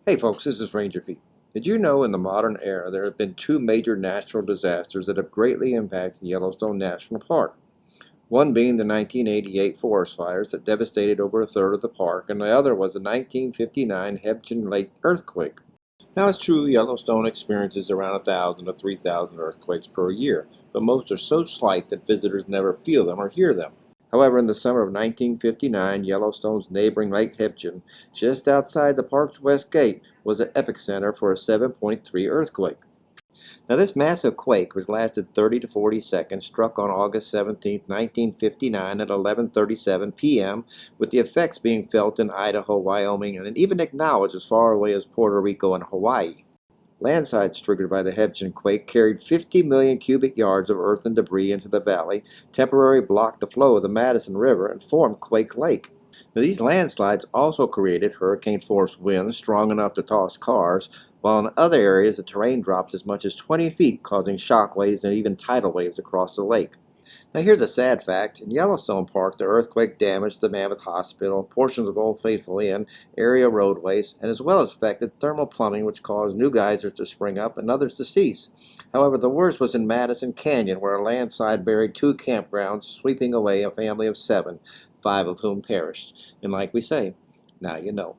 Hey folks, this is Ranger Pete. Did you know in the modern era there have been two major natural disasters that have greatly impacted Yellowstone National Park? One being the 1988 forest fires that devastated over a third of the park, and the other was the 1959 Hebgen Lake earthquake. Now it's true Yellowstone experiences around 1,000 to 3,000 earthquakes per year, but most are so slight that visitors never feel them or hear them. However, in the summer of 1959, Yellowstone's neighboring Lake Hebgen, just outside the park's west gate, was an epicenter for a 7.3 earthquake. Now, this massive quake, which lasted 30 to 40 seconds, struck on August 17, 1959 at 11:37 p.m., with the effects being felt in Idaho, Wyoming, and even acknowledged as far away as Puerto Rico and Hawaii. Landslides triggered by the Hebgen quake carried 50 million cubic yards of earth and debris into the valley, temporarily blocked the flow of the Madison River, and formed Quake Lake. Now, these landslides also created hurricane-force winds strong enough to toss cars, while in other areas the terrain dropped as much as 20 feet, causing shock waves and even tidal waves across the lake. Now here's a sad fact. In Yellowstone Park, the earthquake damaged the Mammoth Hospital, portions of Old Faithful Inn, area roadways, and as well as affected thermal plumbing, which caused new geysers to spring up and others to cease. However, the worst was in Madison Canyon, where a landslide buried two campgrounds, sweeping away a family of 7, 5 of whom perished. And like we say, now you know.